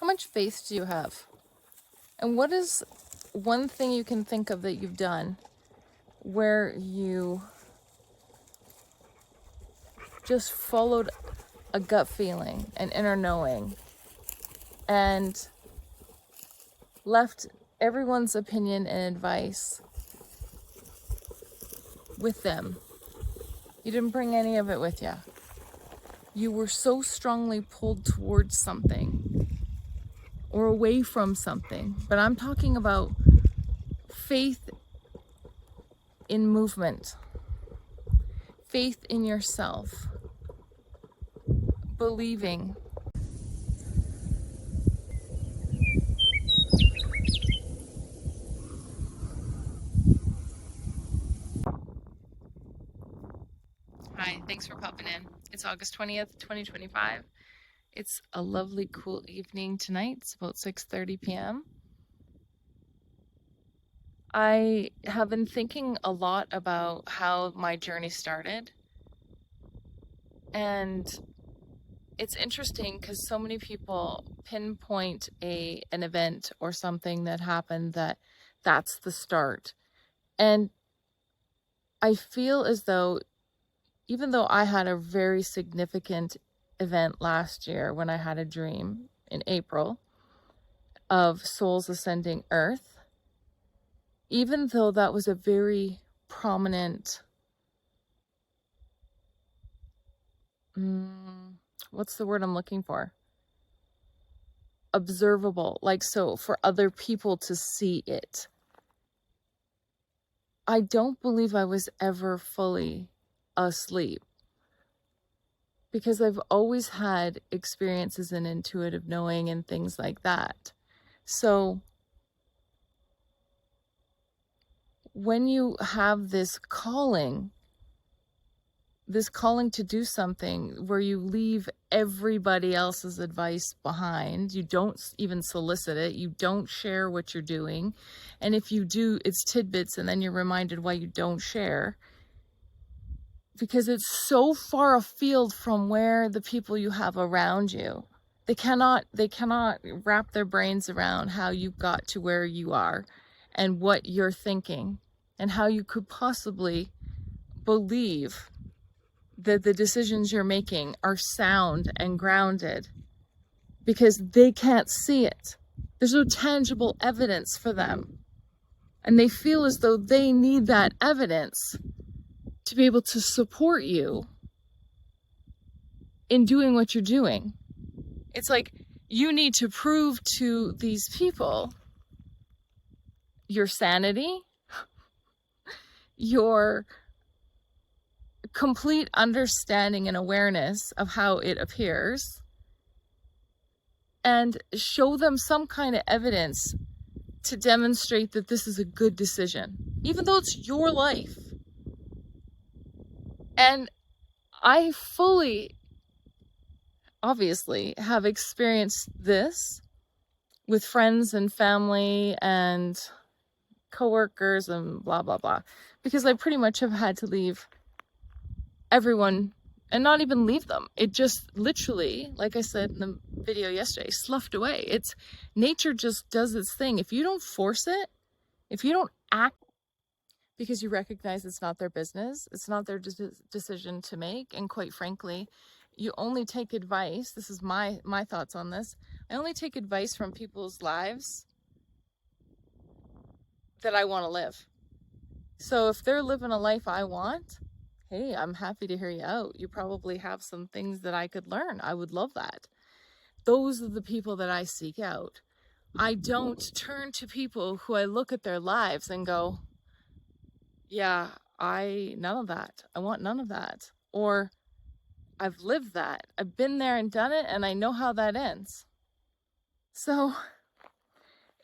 How much faith do you have? And what is one thing you can think of that you've done where you just followed a gut feeling, an inner knowing, and left everyone's opinion and advice with them? You didn't bring any of it with you. You were so strongly pulled towards something or away from something. But I'm talking about faith in movement, faith in yourself, believing. Hi, thanks for popping in. It's August 20th, 2025. It's a lovely, cool evening tonight. It's about 6:30 p.m. I have been thinking a lot about how my journey started. And it's interesting because so many people pinpoint an event or something that happened that's the start. And I feel as though, even though I had a very significant event last year when I had a dream in April of souls ascending Earth, even though that was a very prominent, what's the word I'm looking for? Observable, like, so for other people to see it. I don't believe I was ever fully asleep, because I've always had experiences in intuitive knowing and things like that. So when you have this calling to do something where you leave everybody else's advice behind, you don't even solicit it, you don't share what you're doing, and if you do, it's tidbits, and then you're reminded why you don't share, because it's so far afield from where the people you have around you, they cannot wrap their brains around how you got to where you are and what you're thinking and how you could possibly believe that the decisions you're making are sound and grounded, because they can't see it. There's no tangible evidence for them. And they feel as though they need that evidence to be able to support you in doing what you're doing. It's like you need to prove to these people your sanity, your complete understanding and awareness of how it appears, and show them some kind of evidence to demonstrate that this is a good decision, even though it's your life. And I fully, obviously, have experienced this with friends and family and coworkers and blah, blah, blah, because I pretty much have had to leave everyone, and not even leave them. It just literally, like I said in the video yesterday, sloughed away. It's nature just does its thing. If you don't force it, if you don't act because you recognize it's not their business, it's not their decision to make, and quite frankly, you only take advice. This is my thoughts on this. I only take advice from people's lives that I want to live. So if they're living a life I want, hey, I'm happy to hear you out. You probably have some things that I could learn. I would love that. Those are the people that I seek out. I don't turn to people who I look at their lives and go, yeah, none of that. I want none of that. Or I've lived that. I've been there and done it, and I know how that ends. So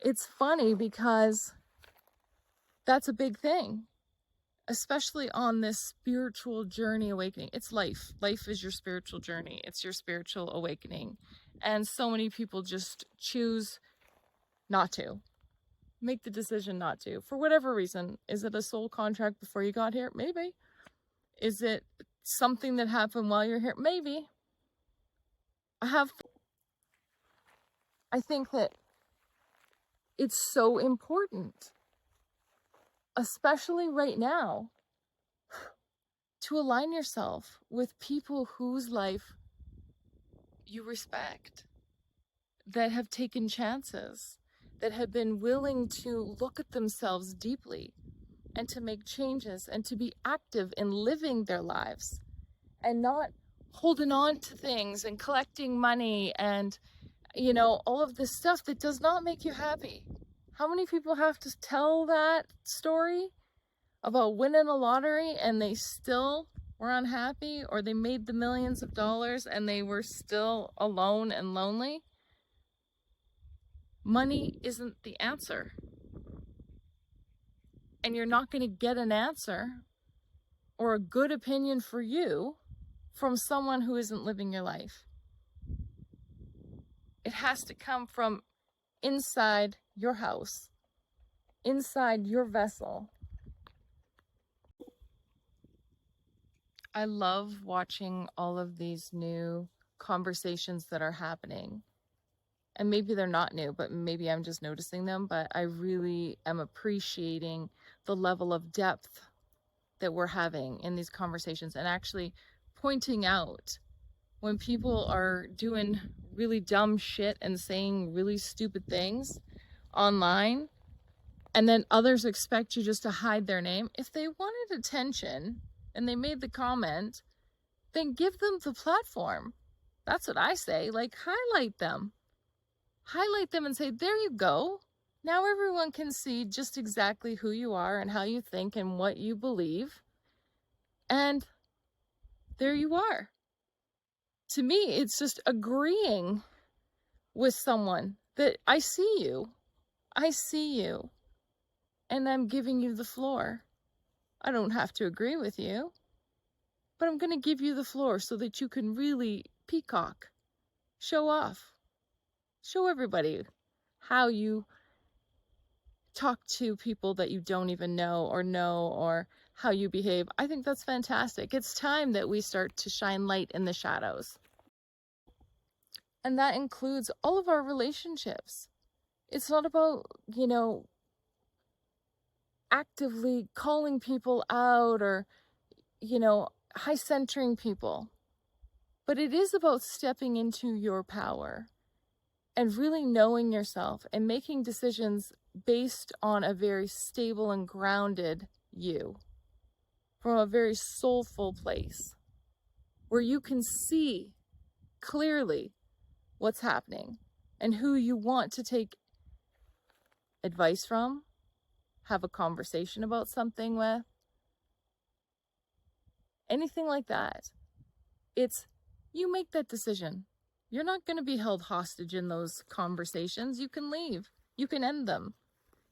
it's funny because that's a big thing, especially on this spiritual journey awakening. It's life. Life is your spiritual journey. It's your spiritual awakening. And so many people just choose not to. Make the decision not to. For whatever reason. Is it a soul contract before you got here? Maybe. Is it something that happened while you're here? Maybe. I have I think that it's so important, especially right now, to align yourself with people whose life you respect, that have taken chances, that have been willing to look at themselves deeply and to make changes and to be active in living their lives and not holding on to things and collecting money and, you know, all of this stuff that does not make you happy. How many people have to tell that story about winning a lottery and they still were unhappy, or they made the millions of dollars and they were still alone and lonely? Money isn't the answer. And you're not going to get an answer or a good opinion for you from someone who isn't living your life. It has to come from inside your house, inside your vessel. I love watching all of these new conversations that are happening. And maybe they're not new, but maybe I'm just noticing them. But I really am appreciating the level of depth that we're having in these conversations, and actually pointing out when people are doing really dumb shit and saying really stupid things online, and then others expect you just to hide their name. If they wanted attention and they made the comment, then give them the platform. That's what I say. Like, highlight them. Highlight them and say, there you go. Now everyone can see just exactly who you are and how you think and what you believe. And there you are. To me, it's just agreeing with someone that I see you, and I'm giving you the floor. I don't have to agree with you, but I'm going to give you the floor so that you can really peacock, show off, show everybody how you talk to people that you don't even know, or how you behave. I think that's fantastic. It's time that we start to shine light in the shadows. And that includes all of our relationships. It's not about, you know, actively calling people out or, you know, high centering people. But it is about stepping into your power and really knowing yourself and making decisions based on a very stable and grounded you, from a very soulful place where you can see clearly what's happening and who you want to take advice from, have a conversation about something with, anything like that. It's, you make that decision. You're not going to be held hostage in those conversations. You can leave. You can end them.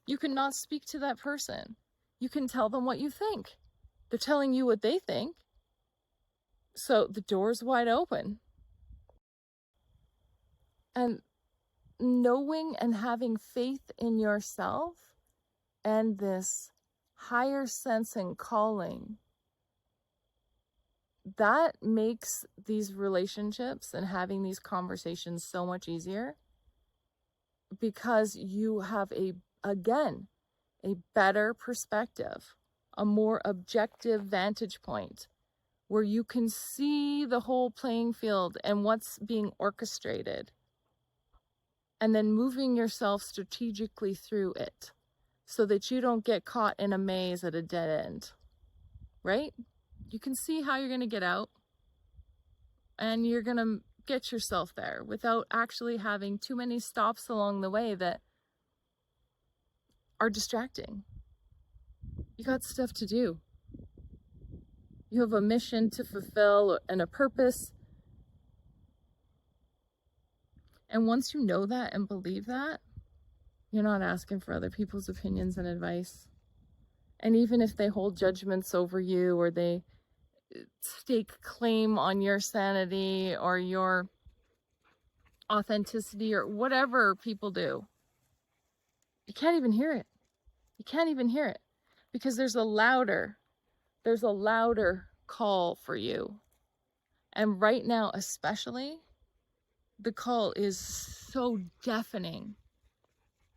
You can not speak to that person. You can tell them what you think. They're telling you what they think. So the door's wide open. And knowing and having faith in yourself and this higher sense and calling, that makes these relationships and having these conversations so much easier, because you have again, a better perspective, a more objective vantage point where you can see the whole playing field and what's being orchestrated, and then moving yourself strategically through it so that you don't get caught in a maze at a dead end, right? You can see how you're going to get out, and you're going to get yourself there without actually having too many stops along the way that are distracting. You got stuff to do. You have a mission to fulfill and a purpose. And once you know that and believe that, you're not asking for other people's opinions and advice. And even if they hold judgments over you, or they stake claim on your sanity or your authenticity or whatever people do, you can't even hear it. You can't even hear it, because there's a louder call for you. And right now, especially, The call is so deafening.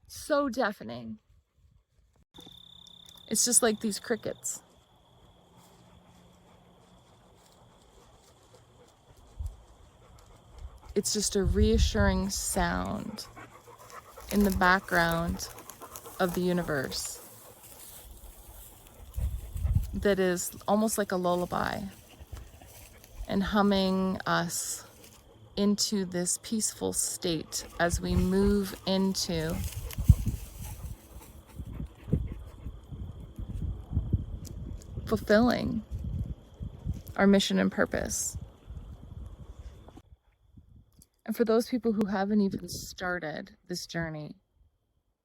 So deafening. It's just like these crickets. It's just a reassuring sound in the background of the universe that is almost like a lullaby and humming us into this peaceful state as we move into fulfilling our mission and purpose. And for those people who haven't even started this journey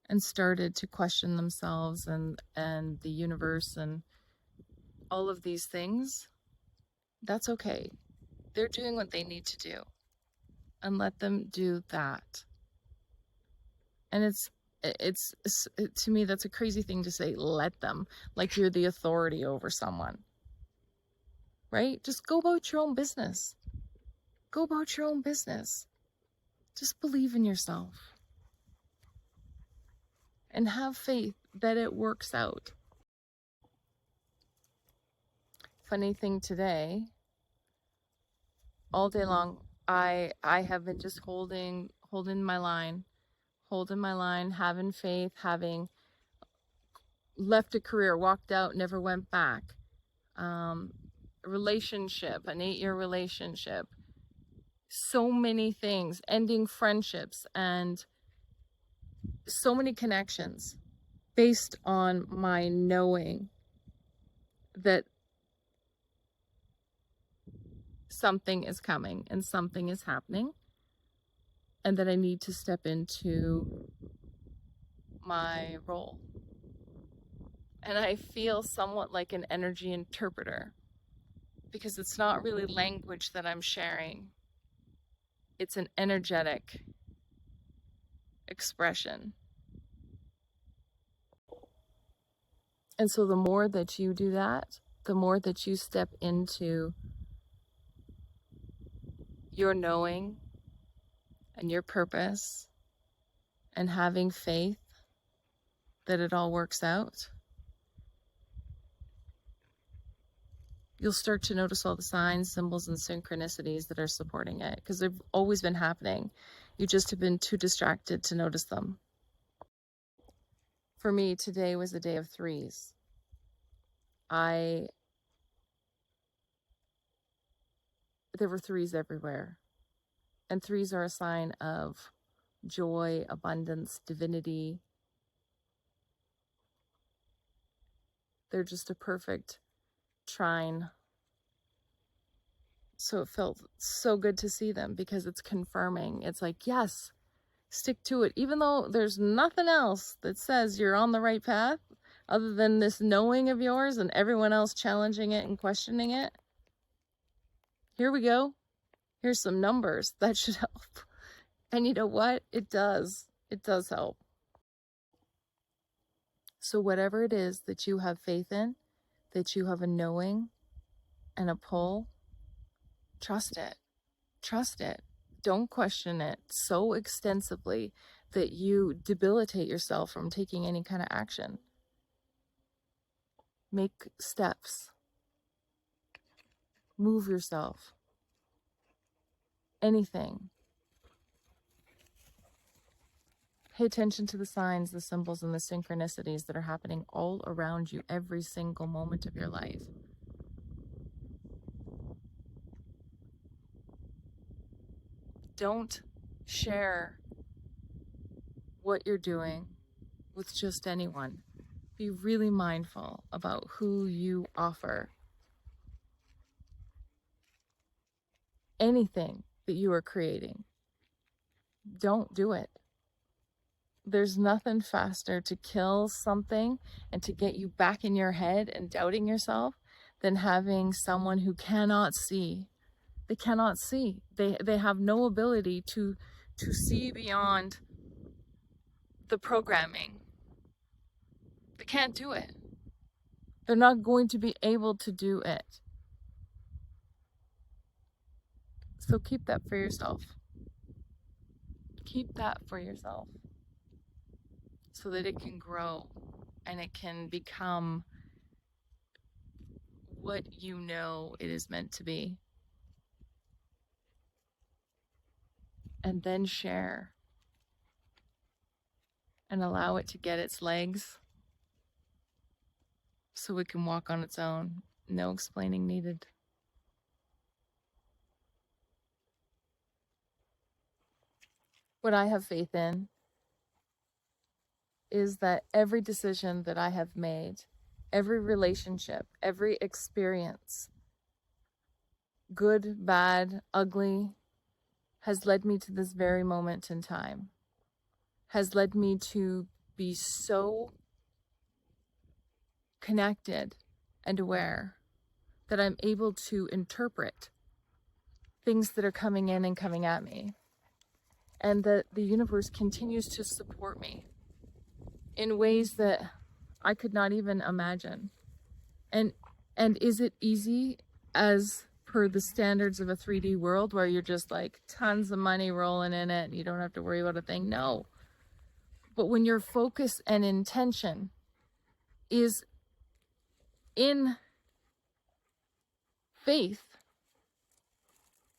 and started to question themselves and the universe and all of these things, that's okay. They're doing what they need to do, and let them do that. And it's to me, that's a crazy thing to say, let them, like you're the authority over someone, right? Just go about your own business. Go about your own business. Just believe in yourself and have faith that it works out. Funny thing today, all day long, I have been just holding my line, having faith, having left a career, walked out, never went back. Relationship, an 8-year relationship, so many things, ending friendships, and so many connections based on my knowing that something is coming and something is happening, and that I need to step into my role. And I feel somewhat like an energy interpreter, because it's not really language that I'm sharing. It's an energetic expression. And so the more that you do that, the more that you step into your knowing and your purpose and having faith that it all works out, you'll start to notice all the signs, symbols, and synchronicities that are supporting it, because they've always been happening. You just have been too distracted to notice them. For me, today was a day of threes. There were threes everywhere. And threes are a sign of joy, abundance, divinity. They're just a perfect trine. So it felt so good to see them, because it's confirming. It's like, yes, stick to it. Even though there's nothing else that says you're on the right path other than this knowing of yours and everyone else challenging it and questioning it. Here we go. Here's some numbers that should help. And you know what? It does. It does help. So whatever it is that you have faith in, that you have a knowing and a pull, trust it. Trust it. Don't question it so extensively that you debilitate yourself from taking any kind of action. Make steps. Move yourself. Anything. Pay attention to the signs, the symbols, and the synchronicities that are happening all around you every single moment of your life. Don't share what you're doing with just anyone. Be really mindful about who you offer anything that you are creating. Don't do it. There's nothing faster to kill something and to get you back in your head and doubting yourself than having someone who cannot see. They cannot see. They have no ability to see beyond the programming. They can't do it. They're not going to be able to do it. So keep that for yourself. Keep that for yourself so that it can grow and it can become what you know it is meant to be. And then share and allow it to get its legs so it can walk on its own. No explaining needed. What I have faith in is that every decision that I have made, every relationship, every experience, good, bad, ugly, has led me to this very moment in time, has led me to be so connected and aware that I'm able to interpret things that are coming in and coming at me, and that the universe continues to support me in ways that I could not even imagine. And is it easy as per the standards of a 3D world where you're just like tons of money rolling in it and you don't have to worry about a thing? No. But when your focus and intention is in faith,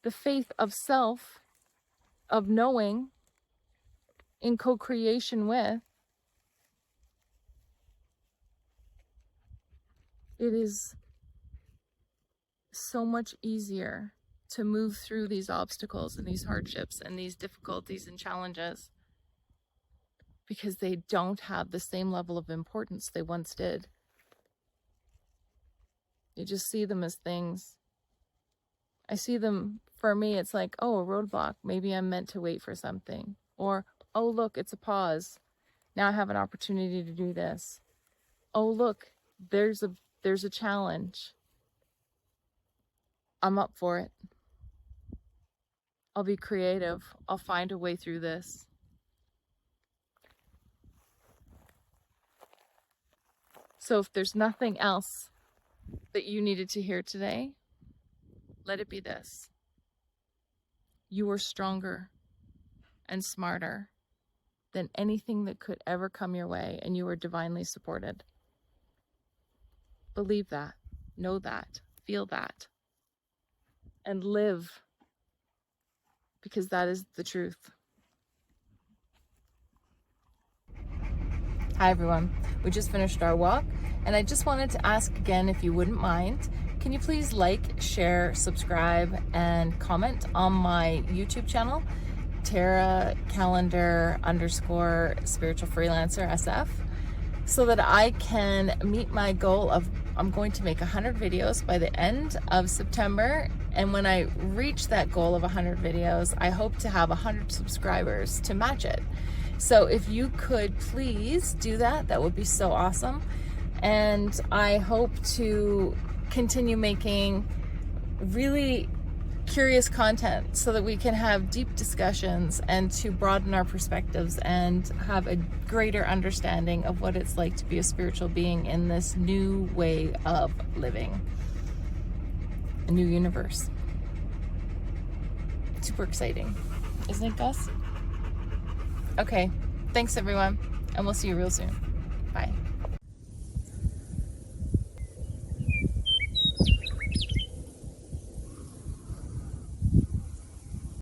the faith of self, of knowing, in co-creation with, it is so much easier to move through these obstacles and these hardships and these difficulties and challenges, because they don't have the same level of importance they once did. You just see them as things. I see them, for me, it's like, oh, a roadblock. Maybe I'm meant to wait for something. Or, oh, look, it's a pause. Now I have an opportunity to do this. Oh, look, there's a challenge. I'm up for it. I'll be creative. I'll find a way through this. So if there's nothing else that you needed to hear today, let it be this. You are stronger and smarter than anything that could ever come your way, and you are divinely supported. Believe that, know that, feel that, and live, because that is the truth. Hi everyone, we just finished our walk, and I just wanted to ask again, if you wouldn't mind, can you please like, share, subscribe, and comment on my YouTube channel, Tara Callander_spiritual freelancer SF, so that I can meet my goal of, I'm going to make 100 videos by the end of September. And when I reach that goal of 100 videos, I hope to have 100 subscribers to match it. So if you could please do that, that would be so awesome. And I hope to continue making really curious content so that we can have deep discussions and to broaden our perspectives and have a greater understanding of what it's like to be a spiritual being in this new way of living, a new universe. Super exciting, isn't it, Gus? Okay, thanks everyone, and we'll see you real soon. Bye.